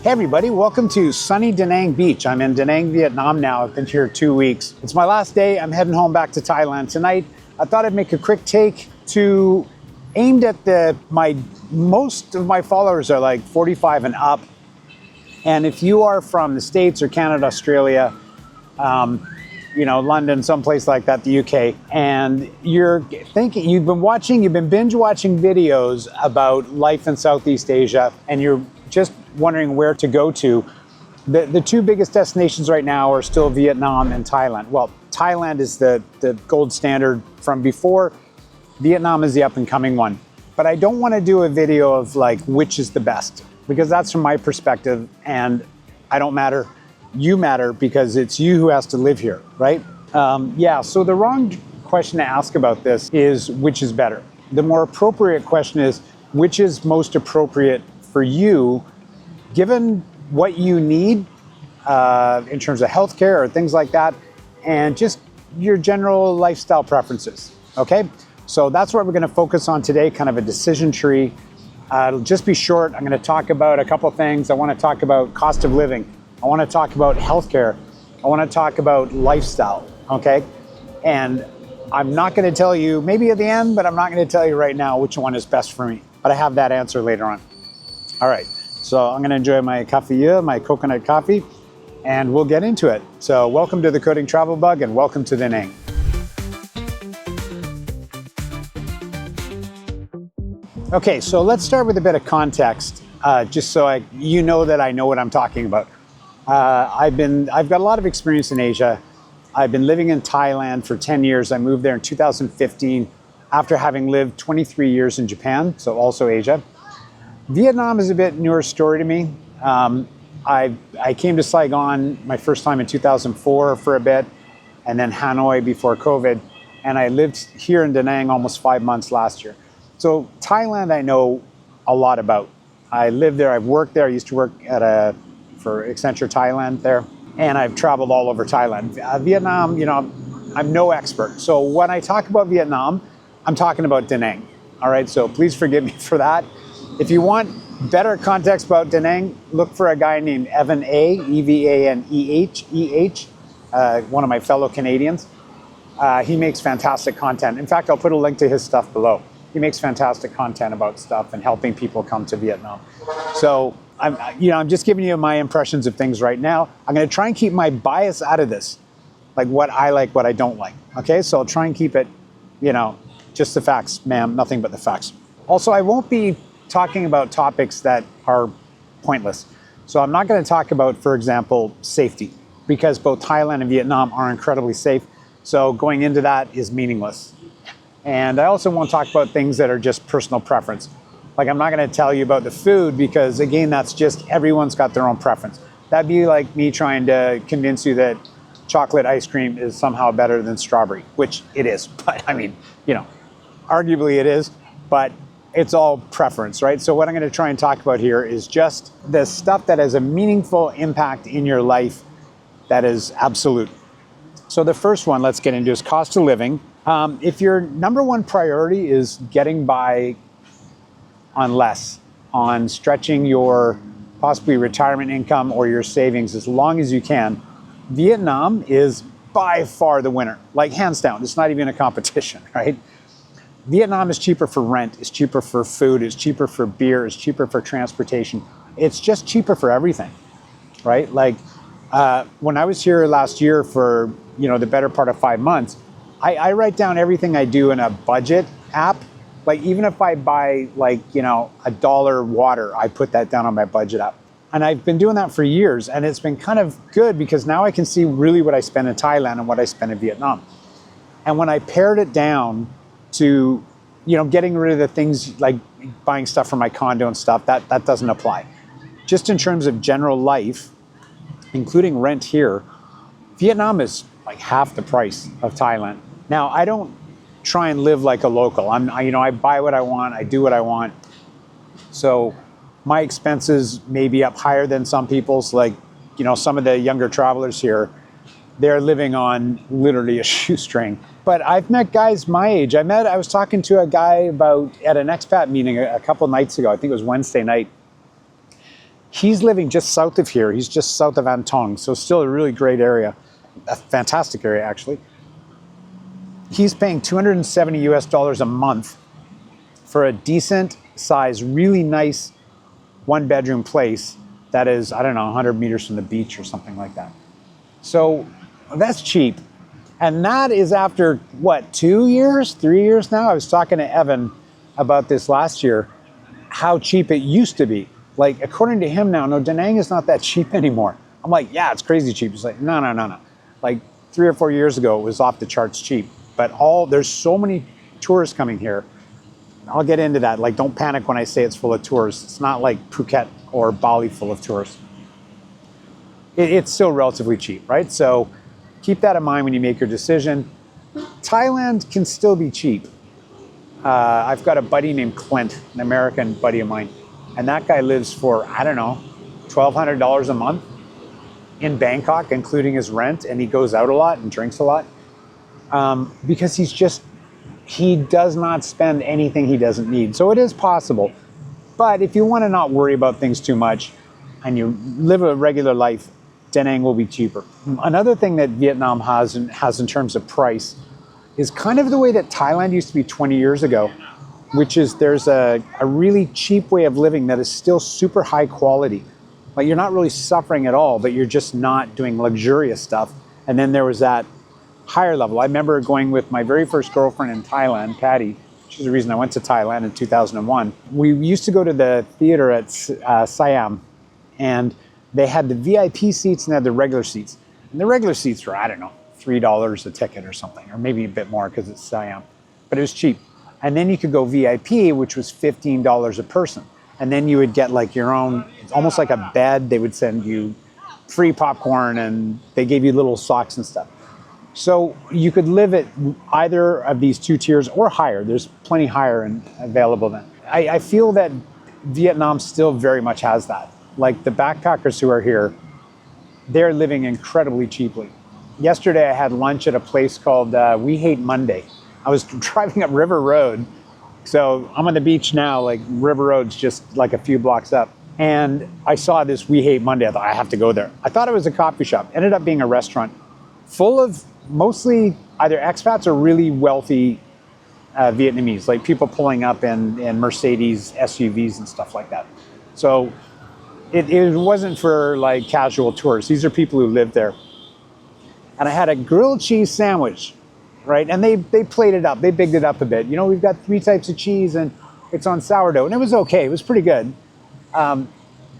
Hey everybody, welcome to sunny Danang Beach. I'm in Danang, Vietnam now. I've been here 2 weeks. It's my last day. I'm heading home back to Thailand tonight. I thought I'd make a quick take aimed at most of my followers are like 45 and up. And if you are from the States or Canada, Australia, London, someplace like that, the UK, and you're thinking, you've been binge watching videos about life in Southeast Asia, and you're just wondering where to go to. The two biggest destinations right now are still Vietnam and Thailand. Well, Thailand is the gold standard from before. Vietnam is the up and coming one. But I don't want to do a video of like which is the best, because that's from my perspective, and I don't matter. You matter because it's you who has to live here, right? So the wrong question to ask about this is which is better. The more appropriate question is which is most appropriate for you, given what you need in terms of healthcare or things like that, and just your general lifestyle preferences, okay? So that's what we're gonna focus on today, kind of a decision tree. It'll just be short. I'm gonna talk about a couple things. I wanna talk about cost of living. I wanna talk about healthcare. I wanna talk about lifestyle, okay? And I'm not gonna tell you, maybe at the end, but I'm not gonna tell you right now which one is best for me. But I have that answer later on. All right, so I'm gonna enjoy my coffee, my coconut coffee, and we'll get into it. So welcome to the Coding Travel Bug and welcome to Danang. Okay, so let's start with a bit of context, just so you know that I know what I'm talking about. I've got a lot of experience in Asia. I've been living in Thailand for 10 years. I moved there in 2015 after having lived 23 years in Japan, so also Asia. Vietnam is a bit newer story to me. I came to Saigon my first time in 2004 for a bit, and then Hanoi before COVID, and I lived here in Da Nang almost 5 months last year. So Thailand I know a lot about. I lived there, I've worked there. I used to work for Accenture Thailand there, and I've traveled all over Thailand. Vietnam, I'm no expert. So when I talk about Vietnam, I'm talking about Da Nang. All right, so please forgive me for that. If you want better context about Da Nang, look for a guy named Evan A, E-V-A-N-E-H, one of my fellow Canadians. He makes fantastic content. In fact, I'll put a link to his stuff below. He makes fantastic content about stuff and helping people come to Vietnam. So I'm just giving you my impressions of things right now. I'm gonna try and keep my bias out of this, like what I like, what I don't like, okay? So I'll try and keep it, just the facts, ma'am, nothing but the facts. Also, I won't be talking about topics that are pointless. So I'm not gonna talk about, for example, safety, because both Thailand and Vietnam are incredibly safe. So going into that is meaningless. And I also won't talk about things that are just personal preference. Like I'm not gonna tell you about the food because again, that's just, everyone's got their own preference. That'd be like me trying to convince you that chocolate ice cream is somehow better than strawberry, which it is. But I mean, arguably it is, but it's all preference, right? So what I'm gonna try and talk about here is just the stuff that has a meaningful impact in your life that is absolute. So the first one, let's get into, is cost of living. If your number one priority is getting by on less, on stretching your possibly retirement income or your savings as long as you can, Vietnam is by far the winner, like hands down. It's not even a competition, right? Vietnam is cheaper for rent, it's cheaper for food, it's cheaper for beer, it's cheaper for transportation. It's just cheaper for everything, right? Like when I was here last year for the better part of 5 months, I write down everything I do in a budget app. Like even if I buy $1 water, I put that down on my budget app. And I've been doing that for years, and it's been kind of good because now I can see really what I spend in Thailand and what I spend in Vietnam. And when I pared it down to, getting rid of the things like buying stuff for my condo and stuff, that doesn't apply. Just in terms of general life, including rent here, Vietnam is like half the price of Thailand. Now, I don't try and live like a local. I buy what I want, I do what I want. So my expenses may be up higher than some people's, like, some of the younger travelers here, they're living on literally a shoestring. But I've met guys my age. I was talking to a guy at an expat meeting a couple nights ago, I think it was Wednesday night. He's living just south of here. He's just south of Antong, so still a really great area, a fantastic area actually. He's paying $270 a month for a decent size, really nice one-bedroom place that is, I don't know, 100 meters from the beach or something like that. So that's cheap. And that is after, what, 2 years, 3 years now? I was talking to Evan about this last year, how cheap it used to be. Like, according to him now, no, Danang is not that cheap anymore. I'm like, yeah, it's crazy cheap. He's like, no. Like 3 or 4 years ago, it was off the charts cheap. But there's so many tourists coming here. I'll get into that. Like, don't panic when I say it's full of tourists. It's not like Phuket or Bali full of tourists. It's still relatively cheap, right? So keep that in mind when you make your decision. Thailand can still be cheap. I've got a buddy named Clint, an American buddy of mine, and that guy lives for, I don't know, $1,200 a month in Bangkok, including his rent, and he goes out a lot and drinks a lot because he does not spend anything he doesn't need. So it is possible. But if you want to not worry about things too much and you live a regular life, Danang will be cheaper. Another thing that Vietnam has in terms of price is kind of the way that Thailand used to be 20 years ago, which is there's a really cheap way of living that is still super high quality. Like, you're not really suffering at all, but you're just not doing luxurious stuff. And then there was that higher level. I remember going with my very first girlfriend in Thailand, Patty. She's the reason I went to Thailand in 2001. We used to go to the theater at Siam, and they had the VIP seats and they had the regular seats. And the regular seats were, I don't know, $3 a ticket or something, or maybe a bit more because it's Siam, but it was cheap. And then you could go VIP, which was $15 a person. And then you would get like your own, it's almost like a bed. They would send you free popcorn and they gave you little socks and stuff. So you could live at either of these two tiers or higher. There's plenty higher and available then. I feel that Vietnam still very much has that. Like, the backpackers who are here, they're living incredibly cheaply. Yesterday I had lunch at a place called We Hate Monday. I was driving up River Road. So I'm on the beach now, like River Road's just like a few blocks up. And I saw this We Hate Monday. I thought, I have to go there. I thought it was a coffee shop. Ended up being a restaurant full of mostly either expats or really wealthy Vietnamese, like people pulling up in Mercedes SUVs and stuff like that. So it wasn't for like casual tourists. These are people who live there. And I had a grilled cheese sandwich, right? And they plated it up. They bigged it up a bit. You know, we've got 3 types of cheese and it's on sourdough. And it was okay. It was pretty good. And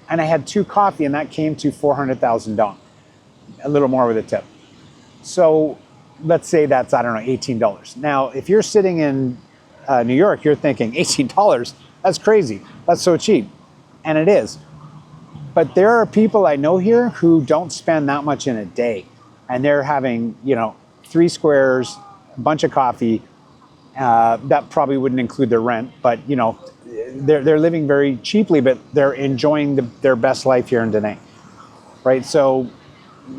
I had 2 coffee and that came to 400,000 dong, a little more with a tip. So let's say that's, I don't know, $18. Now, if you're sitting in New York, you're thinking $18, that's crazy. That's so cheap. And it is. But there are people I know here who don't spend that much in a day. And they're having, you know, 3 squares, a bunch of coffee. That probably wouldn't include their rent, but you know, they're living very cheaply, but they're enjoying their best life here in Danang, right? So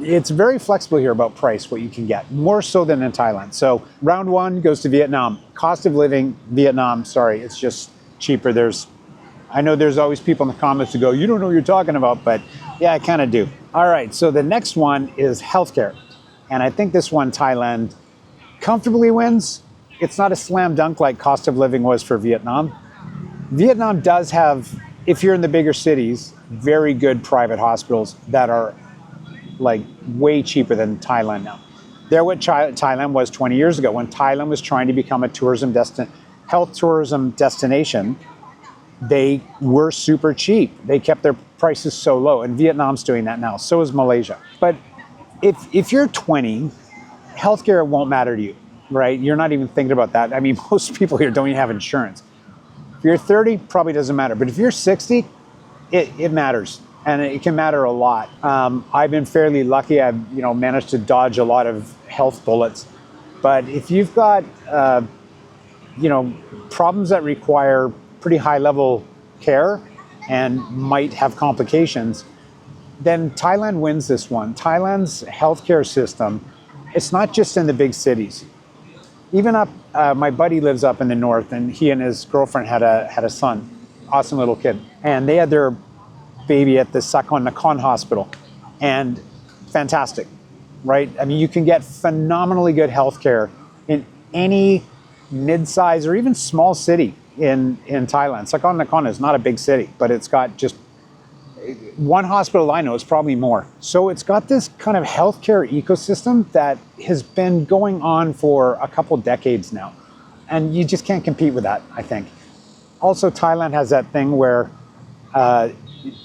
it's very flexible here about price, what you can get, more so than in Thailand. So round 1 goes to Vietnam. Cost of living, Vietnam, sorry, it's just cheaper. I know there's always people in the comments who go, you don't know what you're talking about, but yeah, I kind of do. All right, so the next one is healthcare. And I think this one, Thailand, comfortably wins. It's not a slam dunk like cost of living was for Vietnam. Vietnam does have, if you're in the bigger cities, very good private hospitals that are like way cheaper than Thailand now. They're what Thailand was 20 years ago when Thailand was trying to become a health tourism destination. They were super cheap. They kept their prices so low, and Vietnam's doing that now. So is Malaysia. But if you're 20, healthcare won't matter to you, right? You're not even thinking about that. I mean, most people here don't even have insurance. If you're 30, probably doesn't matter. But if you're 60, it matters, and it can matter a lot. I've been fairly lucky. I've managed to dodge a lot of health bullets. But if you've got problems that require pretty high level care and might have complications, then Thailand wins this one. Thailand's healthcare system, it's not just in the big cities. Even up, my buddy lives up in the north, and he and his girlfriend had a son, awesome little kid. And they had their baby at the Sakon Nakhon Hospital, and fantastic, right? I mean, you can get phenomenally good healthcare in any mid-size or even small city in Thailand. Sakon Nakhon is not a big city, but it's got just one hospital I know is probably more. So it's got this kind of healthcare ecosystem that has been going on for a couple decades now. And you just can't compete with that, I think. Also, Thailand has that thing where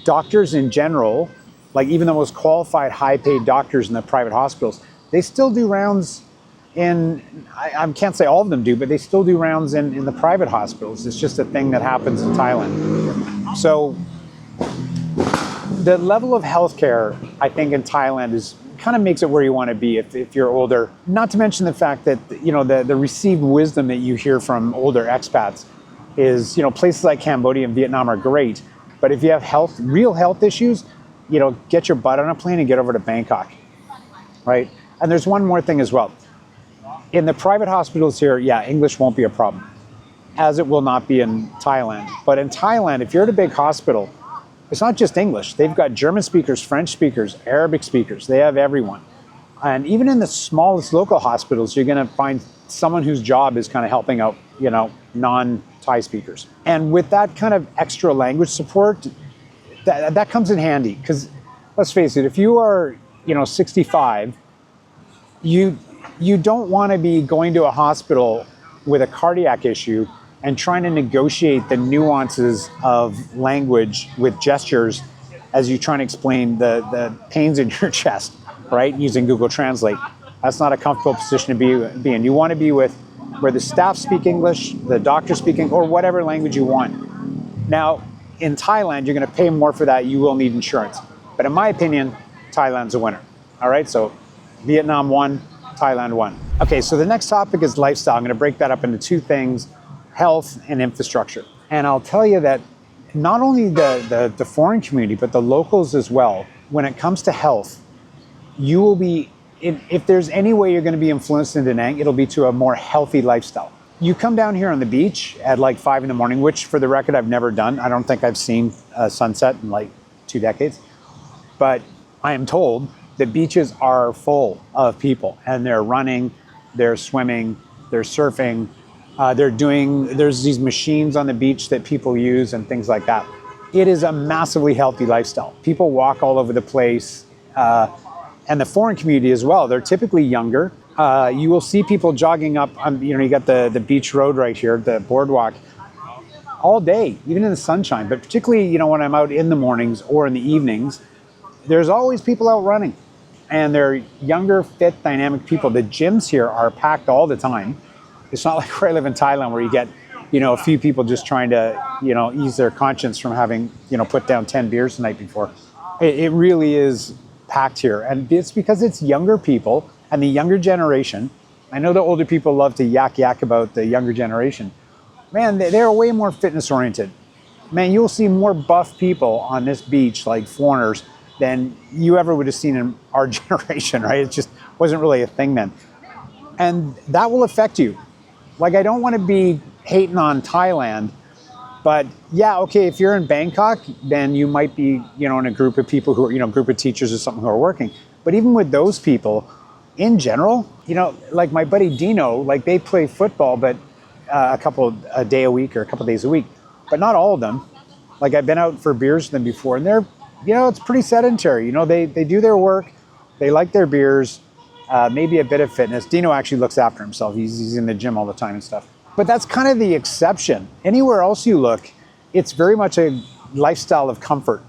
doctors in general, like even the most qualified, high-paid doctors in the private hospitals, they still do rounds I can't say all of them do, but they still do rounds in the private hospitals. It's just a thing that happens in Thailand. So the level of healthcare, I think, in Thailand is kind of makes it where you want to be if you're older. Not to mention the fact that, you know, the received wisdom that you hear from older expats is, you know, places like Cambodia and Vietnam are great, but if you have real health issues, you know, get your butt on a plane and get over to Bangkok, right? And there's one more thing as well. In the private hospitals here, yeah, English won't be a problem, as it will not be in Thailand. But in Thailand, if you're at a big hospital, it's not just English. They've got German speakers, French speakers, Arabic speakers. They have everyone. And even in the smallest local hospitals, you're going to find someone whose job is kind of helping out, you know, non-Thai speakers. And with that kind of extra language support, that comes in handy. Because let's face it, if you are, you know, 65, you don't want to be going to a hospital with a cardiac issue and trying to negotiate the nuances of language with gestures as you try to explain the pains in your chest, right? Using Google Translate. That's not a comfortable position to be in. You want to be with where the staff speak English, the doctor speaking, or whatever language you want. Now, in Thailand, you're going to pay more for that. You will need insurance. But in my opinion, Thailand's a winner. All right, so Vietnam won, Thailand won. Okay, so the next topic is lifestyle. I'm going to break that up into two things: health and infrastructure. And I'll tell you that not only the foreign community, but the locals as well, when it comes to health, you will be, if there's any way you're going to be influenced in Danang, it'll be to a more healthy lifestyle. You come down here on the beach at like 5 in the morning, which for the record, I've never done. I don't think I've seen a sunset in like 2 decades. But I am told that beaches are full of people, and they're running, they're swimming, they're surfing, there's these machines on the beach that people use and things like that. It is a massively healthy lifestyle. People walk all over the place, and the foreign community as well. They're typically younger. You will see people jogging up on, you know, you got the beach road right here, the boardwalk, all day, even in the sunshine. But particularly, you know, when I'm out in the mornings or in the evenings, there's always people out running. And they're younger, fit, dynamic people. The gyms here are packed all the time. It's not like where I live in Thailand, where you get, you know, a few people just trying to, you know, ease their conscience from having, you know, put down 10 beers the night before. It really is packed here. And it's because it's younger people and the younger generation. I know the older people love to yak about the younger generation. Man, they're way more fitness oriented. Man, you'll see more buff people on this beach, like foreigners, than you ever would have seen in our generation, right? It just wasn't really a thing then. And that will affect you. Like, I don't want to be hating on Thailand, but yeah, okay, if you're in Bangkok, then you might be, you know, in a group of people who are, you know, group of teachers or something who are working. But even with those people, in general, you know, like my buddy Dino, like they play football, but a day a week or a couple days a week, but not all of them. Like I've been out for beers with them before, and they're, you know, it's pretty sedentary. You know, they do their work, they like their beers, maybe a bit of fitness. Dino actually looks after himself. He's in the gym all the time and stuff. But that's kind of the exception. Anywhere else you look, it's very much a lifestyle of comfort,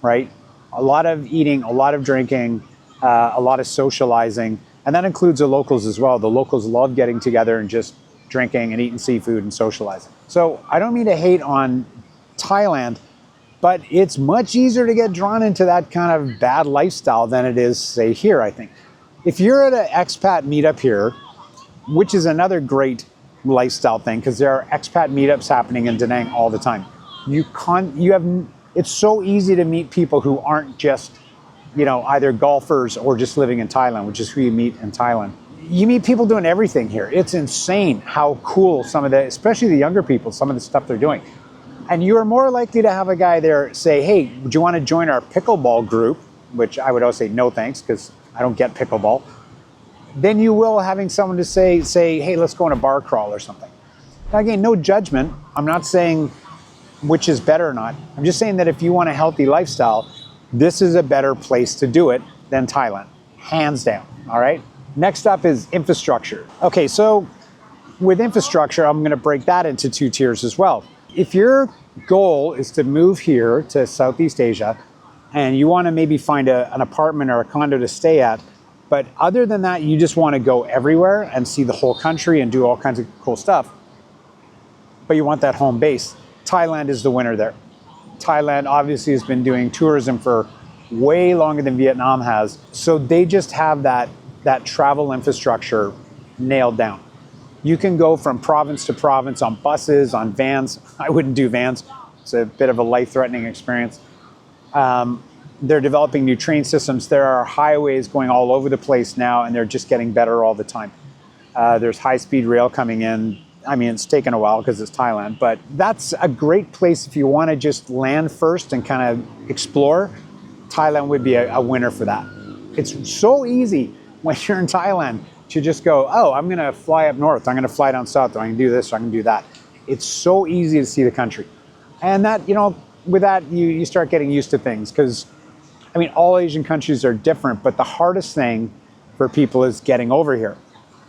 right? A lot of eating, a lot of drinking, a lot of socializing, and that includes the locals as well. The locals love getting together and just drinking and eating seafood and socializing. So I don't mean to hate on Thailand, but it's much easier to get drawn into that kind of bad lifestyle than it is, say, here, I think. If you're at an expat meetup here, which is another great lifestyle thing, because there are expat meetups happening in Danang all the time. It's so easy to meet people who aren't just, you know, either golfers or just living in Thailand, which is who you meet in Thailand. You meet people doing everything here. It's insane how cool some of the, especially the younger people, some of the stuff they're doing. And you are more likely to have a guy there say, hey, would you want to join our pickleball group? Which I would always say, no thanks, because I don't get pickleball. Then you will having someone to say, hey, let's go on a bar crawl or something. Now again, no judgment. I'm not saying which is better or not. I'm just saying that if you want a healthy lifestyle, this is a better place to do it than Thailand, hands down, all right? Next up is infrastructure. Okay, so with infrastructure, I'm gonna break that into 2 tiers as well. If your goal is to move here to Southeast Asia, and you wanna maybe find an apartment or a condo to stay at, but other than that, you just wanna go everywhere and see the whole country and do all kinds of cool stuff, but you want that home base, Thailand is the winner there. Thailand obviously has been doing tourism for way longer than Vietnam has. So they just have that travel infrastructure nailed down. You can go from province to province on buses, on vans. I wouldn't do vans. It's a bit of a life-threatening experience. They're developing new train systems. There are highways going all over the place now, and they're just getting better all the time. There's high-speed rail coming in. I mean, it's taken a while because it's Thailand, but that's a great place if you want to just land first and kind of explore. Thailand would be a winner for that. It's so easy when you're in Thailand to just go, oh, I'm going to fly up north. I'm going to fly down south. Or I can do this. Or I can do that. It's so easy to see the country. And that, you know, with that, you start getting used to things because, I mean, all Asian countries are different, but the hardest thing for people is getting over here.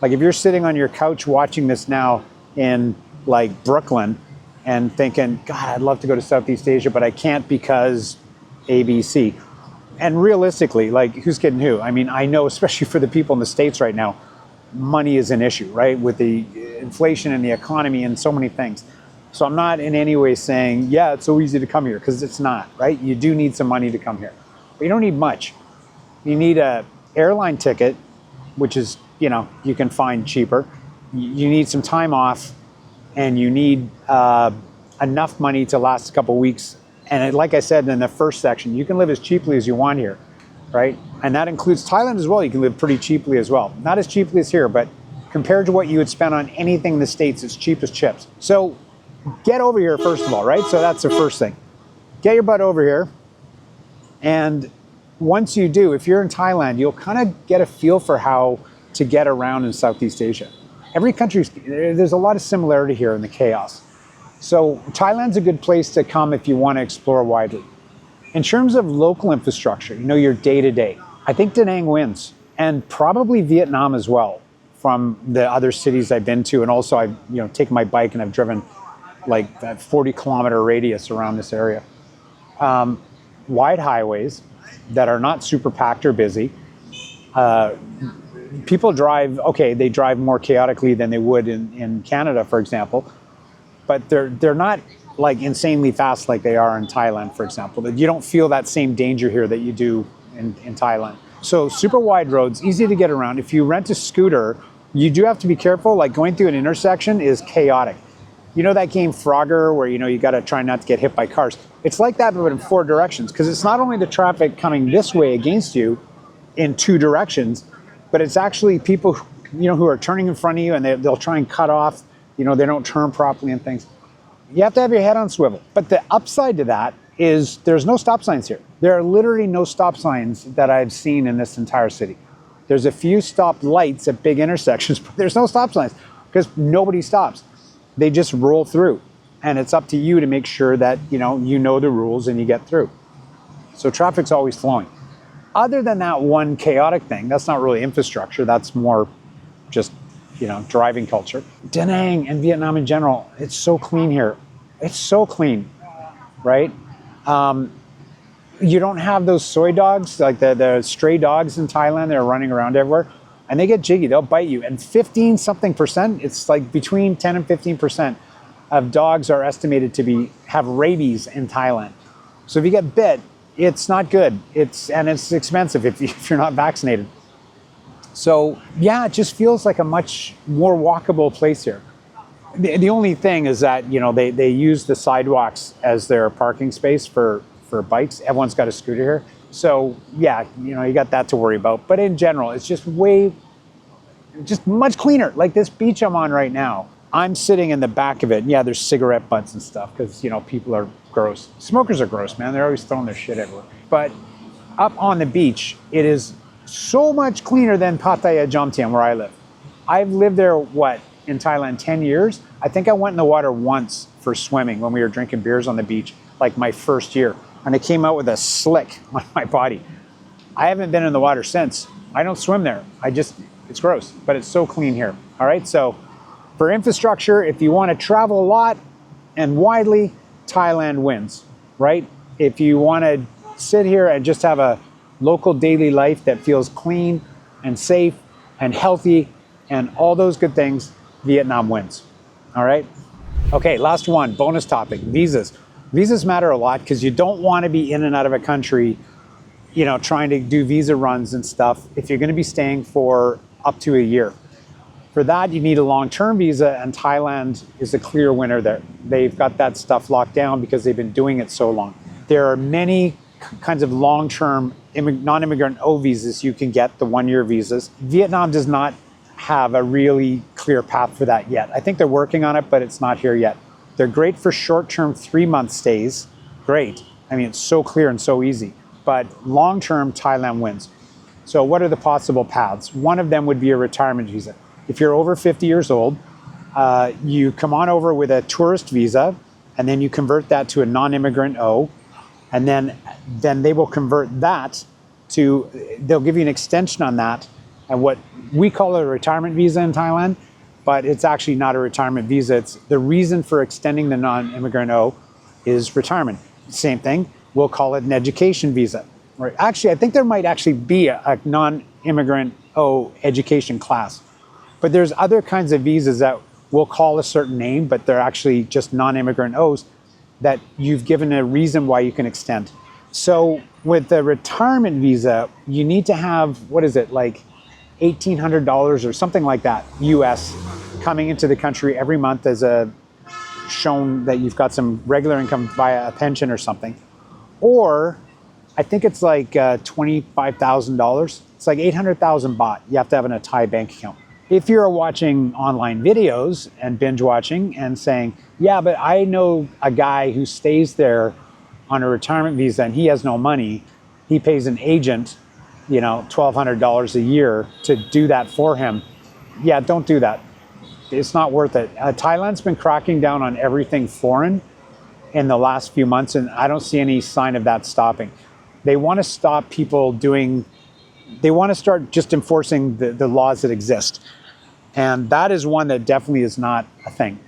Like if you're sitting on your couch watching this now in like Brooklyn and thinking, God, I'd love to go to Southeast Asia, but I can't because ABC. And realistically, like who's kidding who? I mean, I know, especially for the people in the States right now, money is an issue, right? With the inflation and the economy and so many things. So I'm not in any way saying, yeah, it's so easy to come here, because it's not, right? You do need some money to come here, but you don't need much. You need a airline ticket, which is, you know, you can find cheaper. You need some time off, and you need enough money to last a couple weeks. And like I said in the first section, you can live as cheaply as you want here, right? And that includes Thailand as well. You can live pretty cheaply as well. Not as cheaply as here, but compared to what you would spend on anything in the States, it's cheap as chips. So get over here, first of all, right? So that's the first thing. Get your butt over here. And once you do, if you're in Thailand, you'll kind of get a feel for how to get around in Southeast Asia. Every country, there's a lot of similarity here in the chaos. So Thailand's a good place to come if you want to explore widely. In terms of local infrastructure, you know, your day-to-day, I think Danang wins, and probably Vietnam as well, from the other cities I've been to. And also I've, you know, taken my bike and I've driven like a 40-kilometer radius around this area. Wide highways that are not super packed or busy. People drive, okay, they drive more chaotically than they would in Canada, for example, but they're not like insanely fast like they are in Thailand, for example. You don't feel that same danger here that you do in Thailand. So super wide roads, easy to get around. If you rent a scooter, you do have to be careful. Like going through an intersection is chaotic. You know that game Frogger where, you know, you got to try not to get hit by cars. It's like that, but in 4 directions, because it's not only the traffic coming this way against you in 2 directions, but it's actually people, you know, who are turning in front of you, and they'll try and cut off, you know, they don't turn properly and things. You have to have your head on swivel. But the upside to that is there's no stop signs here. There are literally no stop signs that I've seen in this entire city. There's a few stop lights at big intersections, but there's no stop signs because nobody stops. They just roll through, and it's up to you to make sure that, you know the rules and you get through. So traffic's always flowing. Other than that one chaotic thing, that's not really infrastructure, that's more just, you know, driving culture. Da Nang and Vietnam in general, it's so clean here. It's so clean, right? You don't have those soy dogs, like the stray dogs in Thailand that are running around everywhere, and they get jiggy, they'll bite you. And 15-something%, it's like between 10 and 15% of dogs are estimated to have rabies in Thailand. So if you get bit, it's not good. It's expensive if you're not vaccinated. So yeah, it just feels like a much more walkable place here. The only thing is that, you know, they use the sidewalks as their parking space for bikes. Everyone's got a scooter here. So yeah, you know, you got that to worry about. But in general, it's just much cleaner. Like this beach I'm on right now, I'm sitting in the back of it. Yeah, there's cigarette butts and stuff because, you know, people are gross. Smokers are gross, man. They're always throwing their shit everywhere. But up on the beach, it is so much cleaner than Pattaya Jomtien, where I live. I've lived there, in Thailand, 10 years. I think I went in the water once for swimming when we were drinking beers on the beach, like my first year. And I came out with a slick on my body. I haven't been in the water since. I don't swim there. It's gross, but it's so clean here. All right, so for infrastructure, if you want to travel a lot and widely, Thailand wins, right? If you want to sit here and just have a local daily life that feels clean and safe and healthy and all those good things, Vietnam wins. All right? Okay, last one, bonus topic, visas. Visas matter a lot because you don't want to be in and out of a country, you know, trying to do visa runs and stuff if you're going to be staying for up to a year. For that, you need a long-term visa, and Thailand is a clear winner there. They've got that stuff locked down because they've been doing it so long. There are many kinds of long-term non-immigrant O visas you can get, the one-year visas. Vietnam does not have a really clear path for that yet. I think they're working on it, but it's not here yet. They're great for short-term 3-month stays. Great. I mean, it's so clear and so easy. But long-term, Thailand wins. So what are the possible paths? One of them would be a retirement visa. If you're over 50 years old, you come on over with a tourist visa, and then you convert that to a non-immigrant O, and then they will convert that to, they'll give you an extension on that, and what we call a retirement visa in Thailand, but it's actually not a retirement visa. It's the reason for extending the non-immigrant O is retirement. Same thing, we'll call it an education visa. Right? Actually, I think there might actually be a non-immigrant O education class, but there's other kinds of visas that we'll call a certain name, but they're actually just non-immigrant O's that you've given a reason why you can extend. So with the retirement visa, you need to have, what is it, like $1,800 or something like that, US, coming into the country every month as a shown that you've got some regular income via a pension or something. Or I think it's like $25,000. It's like 800,000 baht you have to have in a Thai bank account. If you're watching online videos and binge watching and saying, yeah, but I know a guy who stays there on a retirement visa and he has no money, he pays an agent, you know, $1,200 a year to do that for him. Yeah, don't do that. It's not worth it. Thailand's been cracking down on everything foreign in the last few months, and I don't see any sign of that stopping. They want to stop people doing, they want to start just enforcing the laws that exist. And that is one that definitely is not a thing,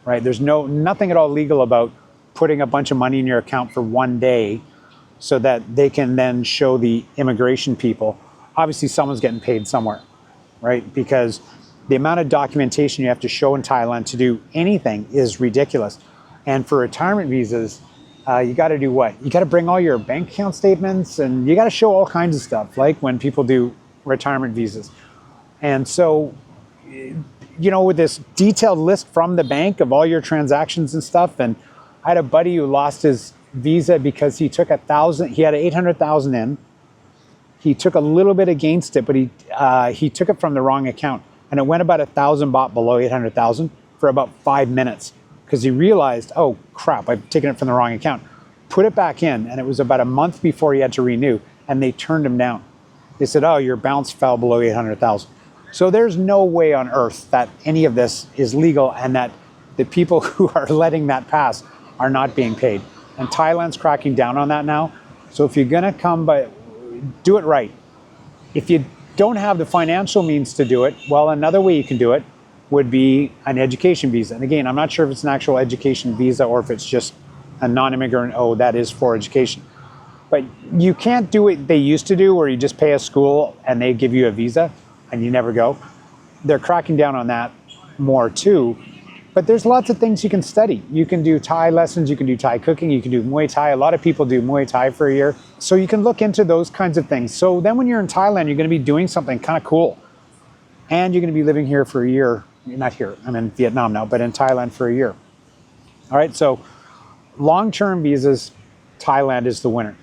right? There's nothing at all legal about putting a bunch of money in your account for one day so that they can then show the immigration people. Obviously, someone's getting paid somewhere, right? Because the amount of documentation you have to show in Thailand to do anything is ridiculous. And for retirement visas, you got to do what? You got to bring all your bank account statements, and you got to show all kinds of stuff, like when people do retirement visas. And so, you know, with this detailed list from the bank of all your transactions and stuff, and I had a buddy who lost his visa because he took he had 800,000 in. He took a little bit against it, but he took it from the wrong account, and it went about 1,000 baht below 800,000 for about 5 minutes because he realized, oh crap, I've taken it from the wrong account. Put it back in, and it was about a month before he had to renew, and they turned him down. They said, oh, your bounce fell below 800,000. So there's no way on earth that any of this is legal and that the people who are letting that pass are not being paid. And Thailand's cracking down on that now. So if you're gonna come, do it right. If you don't have the financial means to do it, well, another way you can do it would be an education visa. And again, I'm not sure if it's an actual education visa or if it's just a non-immigrant O that is for education. But you can't do what they used to do where you just pay a school and they give you a visa and you never go. They're cracking down on that more too. But there's lots of things you can study. You can do Thai lessons, you can do Thai cooking, you can do Muay Thai. A lot of people do Muay Thai for a year. So you can look into those kinds of things. So then when you're in Thailand, you're gonna be doing something kind of cool. And you're gonna be living here for a year. Not here, I'm in Vietnam now, but in Thailand for a year. All right, so long-term visas, Thailand is the winner.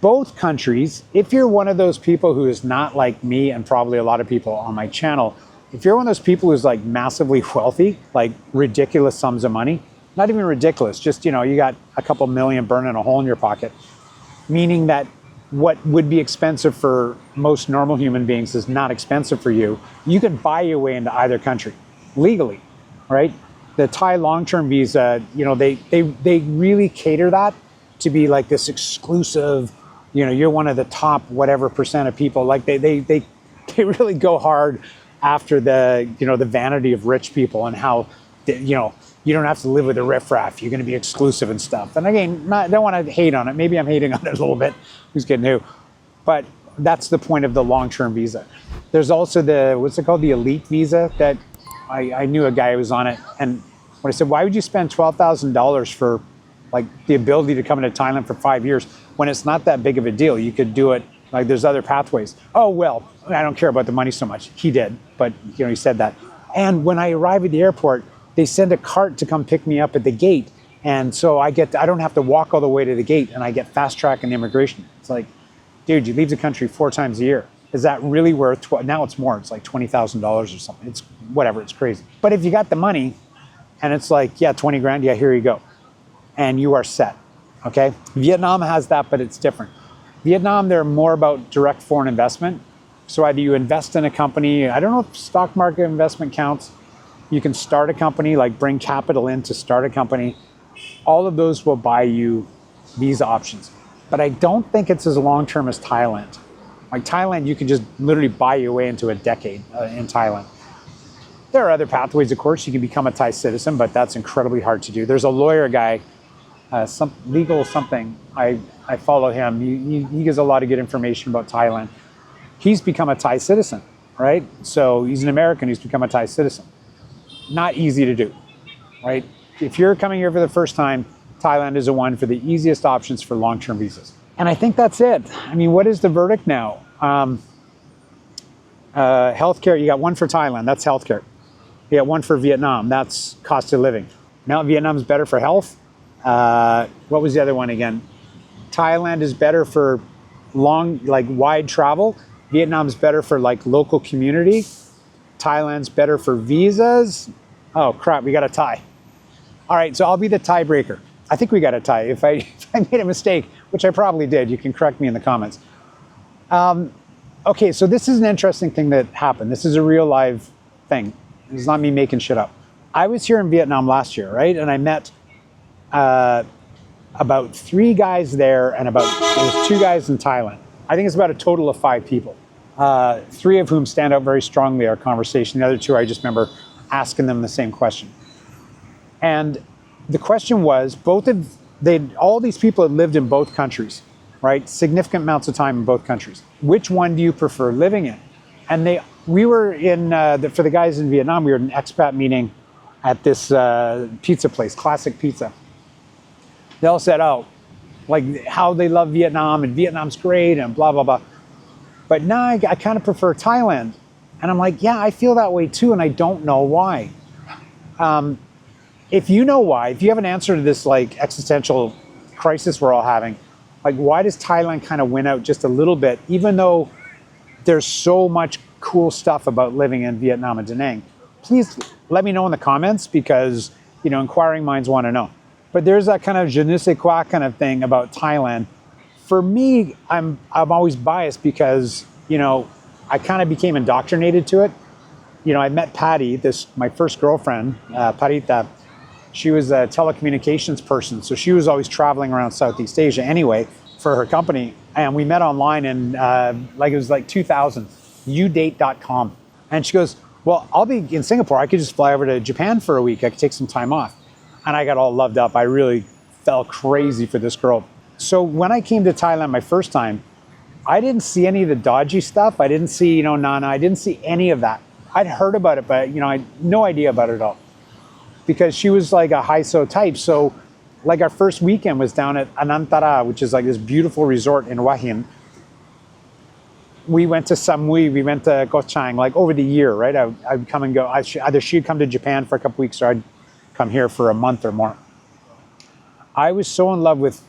Both countries, if you're one of those people who is not like me and probably a lot of people on my channel if you're one of those people who's like massively wealthy, like ridiculous sums of money, not even ridiculous, just, you got a couple million burning a hole in your pocket, meaning that what would be expensive for most normal human beings is not expensive for you. You can buy your way into either country legally, right? The Thai long-term visa, they really cater that to be like this exclusive, you're one of the top whatever percent of people. Like they really go hard after the vanity of rich people and how, you don't have to live with a riffraff. You're going to be exclusive and stuff. And again, I don't want to hate on it. Maybe I'm hating on it a little bit. Who's kidding who? But that's the point of the long-term visa. There's also what's it called? The elite visa that I knew a guy who was on it. And when I said, why would you spend $12,000 for like the ability to come into Thailand for 5 years when it's not that big of a deal? You could do it, like there's other pathways. Oh, well, I don't care about the money so much. He did, but he said that. And when I arrive at the airport, they send a cart to come pick me up at the gate. And so I don't have to walk all the way to the gate, and I get fast track in immigration. It's like, dude, you leave the country 4 times a year. Is that really worth, now it's more, it's like $20,000 or something. It's whatever, it's crazy. But if you got the money and it's like, yeah, 20 grand, yeah, here you go. And you are set, okay? Vietnam has that, but it's different. Vietnam, they're more about direct foreign investment. So either you invest in a company, I don't know if stock market investment counts. You can start a company, like bring capital in to start a company. All of those will buy you visa options. But I don't think it's as long-term as Thailand. Like Thailand, you can just literally buy your way into a decade in Thailand. There are other pathways, of course. You can become a Thai citizen, but that's incredibly hard to do. There's a lawyer guy, legal something. I follow him. He gives a lot of good information about Thailand. He's become a Thai citizen, right? So he's an American who's become a Thai citizen. Not easy to do, right? If you're coming here for the first time, Thailand is the one for the easiest options for long-term visas. And I think that's it. I mean, what is the verdict now? Healthcare, you got one for Thailand, that's healthcare. You got one for Vietnam, that's cost of living. Now Vietnam's better for health. What was the other one again? Thailand is better for wide travel. Vietnam's better for like local community. Thailand's better for visas. Oh crap, we got a tie. All right, so I'll be the tiebreaker. I think we got a tie. If I made a mistake, which I probably did, you can correct me in the comments. Okay, so this is an interesting thing that happened. This is a real live thing. It's not me making shit up. I was here in Vietnam last year, right? And I met about 3 guys there and there was 2 guys in Thailand. I think it's about a total of 5 people. 3 of whom stand out very strongly in our conversation. The other 2, I just remember asking them the same question. And the question was, all these people had lived in both countries, right? Significant amounts of time in both countries. Which one do you prefer living in? And we were in, for the guys in Vietnam, we were at an expat meeting at this pizza place, Classic Pizza. They all said, oh, like how they love Vietnam and Vietnam's great and blah, blah, blah. But now I kind of prefer Thailand. And I'm like, yeah, I feel that way too, and I don't know why. If you know why, if you have an answer to this like existential crisis we're all having, like why does Thailand kind of win out just a little bit, even though there's so much cool stuff about living in Vietnam and Da Nang? Please let me know in the comments because, inquiring minds want to know. But there's that kind of je ne sais quoi kind of thing about Thailand. For me, I'm always biased because, I kind of became indoctrinated to it. I met Patty, my first girlfriend, Parita. She was a telecommunications person, so she was always traveling around Southeast Asia anyway for her company. And we met online in, it was like 2000, udate.com. And she goes, well, I'll be in Singapore. I could just fly over to Japan for a week. I could take some time off. And I got all loved up. I really fell crazy for this girl. So when I came to Thailand my first time, I didn't see any of the dodgy stuff. I didn't see, Nana. I didn't see any of that. I'd heard about it, but, I had no idea about it at all. Because she was like a high-so type. So like our first weekend was down at Anantara, which is like this beautiful resort in Hua Hin. We went to Samui, we went to Koh Chang, like over the year, right? I'd come and go. Either she'd come to Japan for a couple weeks or I'd come here for a month or more. I was so in love with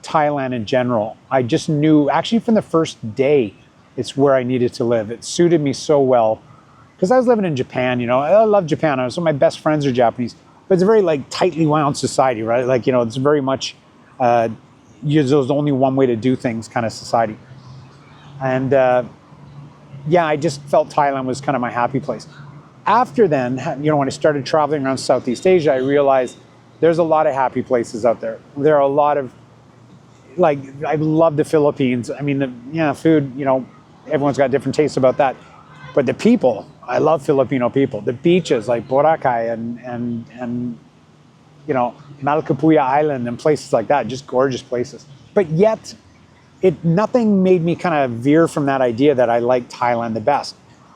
Thailand in general. I just knew, actually from the first day, it's where I needed to live. It suited me so well. because I was living in Japan, you know, I love Japan. Some of my best friends are Japanese, but it's a very like tightly wound society, right? Like, you know, it's very much, there's only one way to do things kind of society. And yeah, I just felt Thailand was kind of my happy place. After then, you know, when I started traveling around Southeast Asia, I realized there's a lot of happy places out there. There are a lot of, like, I love the Philippines. I mean, food, you know, everyone's got different tastes about that. But the people, I love Filipino people. The beaches like Boracay and you know, Malcapuya Island and places like that, just gorgeous places. But yet, nothing made me kind of veer from that idea that I like Thailand the best.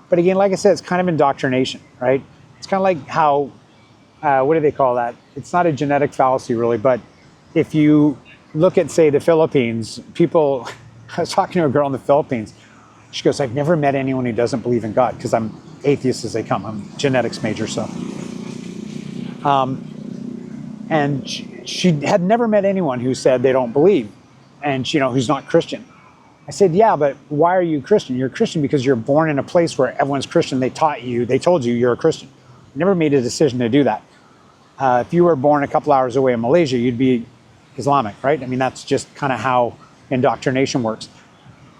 But again, like I said, it's kind of indoctrination, right? It's kind of like how, what do they call that? It's not a genetic fallacy really, but if you look at, say, the Philippines, people, I was talking to a girl in the Philippines, she goes, I've never met anyone who doesn't believe in God, because I'm atheist as they come. I'm a genetics major, so. And she had never met anyone who said they don't believe, and you know, who's not Christian. I said, yeah, but why are you Christian? You're Christian because you're born in a place where everyone's Christian. They told you you're a Christian. You never made a decision to do that. If you were born a couple hours away in Malaysia, you'd be Islamic, right? I mean, that's just kind of how indoctrination works.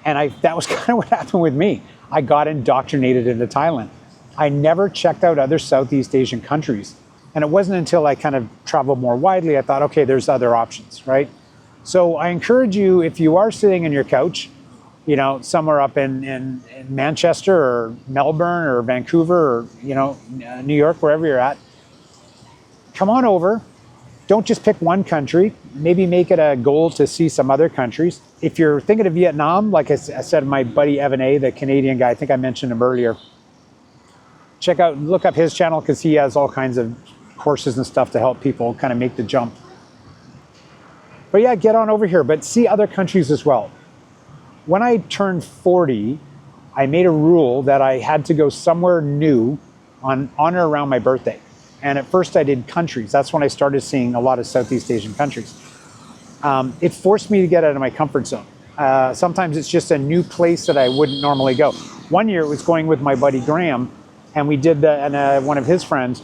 And that was kind of what happened with me. I got indoctrinated into Thailand. I never checked out other Southeast Asian countries. And it wasn't until I kind of traveled more widely, I thought, okay, there's other options, right? So I encourage you, if you are sitting on your couch, you know, somewhere up in Manchester or Melbourne or Vancouver or, you know, New York, wherever you're at, come on over. Don't just pick one country. Maybe make it a goal to see some other countries. If you're thinking of Vietnam, like I said, my buddy Evan A., the Canadian guy, I think I mentioned him earlier. Look up his channel, because he has all kinds of courses and stuff to help people kind of make the jump. But yeah, get on over here, but see other countries as well. When I turned 40, I made a rule that I had to go somewhere new on or around my birthday. And at first I did countries. That's when I started seeing a lot of Southeast Asian countries. It forced me to get out of my comfort zone. Sometimes it's just a new place that I wouldn't normally go. One year it was going with my buddy Graham, and we did one of his friends,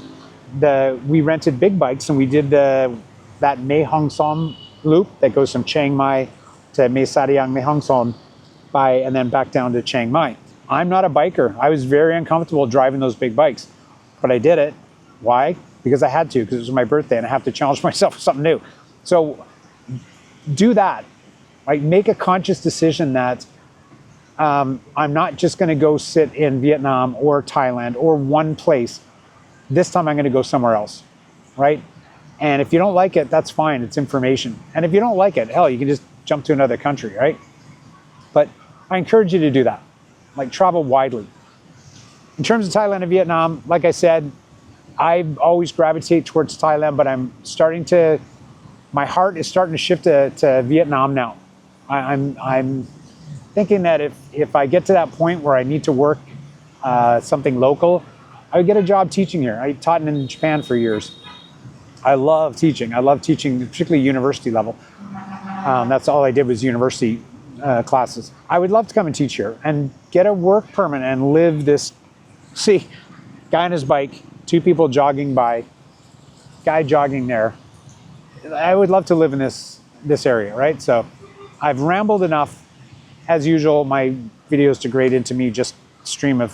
we rented big bikes, and we did that Mae Hong Son loop that goes from Chiang Mai to Mae Sariang, Mae Hong Son, and then back down to Chiang Mai. I'm not a biker. I was very uncomfortable driving those big bikes, but I did it. Why? Because I had to, because it was my birthday and I have to challenge myself with something new. So do that. Like, make a conscious decision that I'm not just going to go sit in Vietnam or Thailand or one place. This time I'm going to go somewhere else, right? And if you don't like it, that's fine. It's information. And if you don't like it, hell, you can just jump to another country, right? But I encourage you to do that. Like, travel widely. In terms of Thailand and Vietnam, like I said, I always gravitate towards Thailand, but my heart is starting to shift to Vietnam now. I'm thinking that if I get to that point where I need to work something local, I would get a job teaching here. I taught in Japan for years. I love teaching. I love teaching, particularly university level. That's all I did was university classes. I would love to come and teach here and get a work permit and live this. See, guy on his bike, two people jogging by, guy jogging there. I would love to live in this area, right? So I've rambled enough. As usual, my videos degrade into me just stream of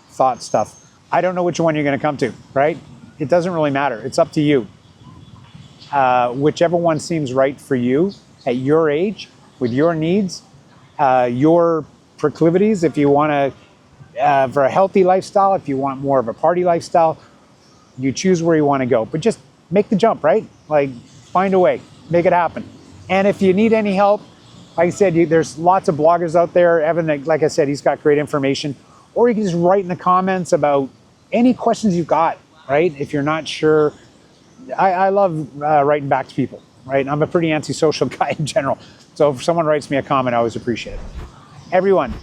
thought stuff. I don't know which one you're going to come to, right? It doesn't really matter. It's up to you. Whichever one seems right for you at your age, with your needs, your proclivities. If you want for a healthy lifestyle, if you want more of a party lifestyle, you choose where you want to go. But just make the jump, right? Like, find a way, make it happen. And if you need any help, like I said, there's lots of bloggers out there. Evan, like I said, he's got great information. Or you can just write in the comments about any questions you've got, right? If you're not sure. I love writing back to people, right? I'm a pretty antisocial guy in general. So if someone writes me a comment, I always appreciate it. Everyone,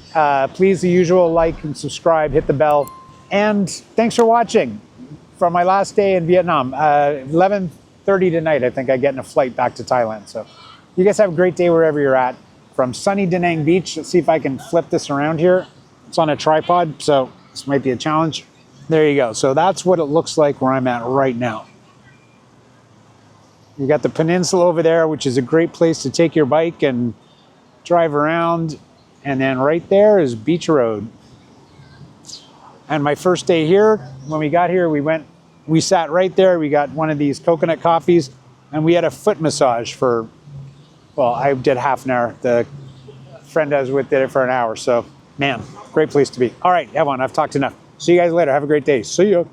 please, the usual, like and subscribe, hit the bell. And thanks for watching from my last day in Vietnam. 11:30 tonight, I think I get in a flight back to Thailand. So you guys have a great day wherever you're at. From sunny Danang Beach, let's see if I can flip this around here. It's on a tripod, so this might be a challenge. There you go. So that's what it looks like where I'm at right now. You got the peninsula over there, which is a great place to take your bike and drive around. And then right there is Beach Road. And my first day here, when we got here, we sat right there. We got one of these coconut coffees and we had a foot massage for, well, I did half an hour. The friend I was with did it for an hour. So, man, great place to be. All right, Evan, I've talked enough. See you guys later. Have a great day. See you.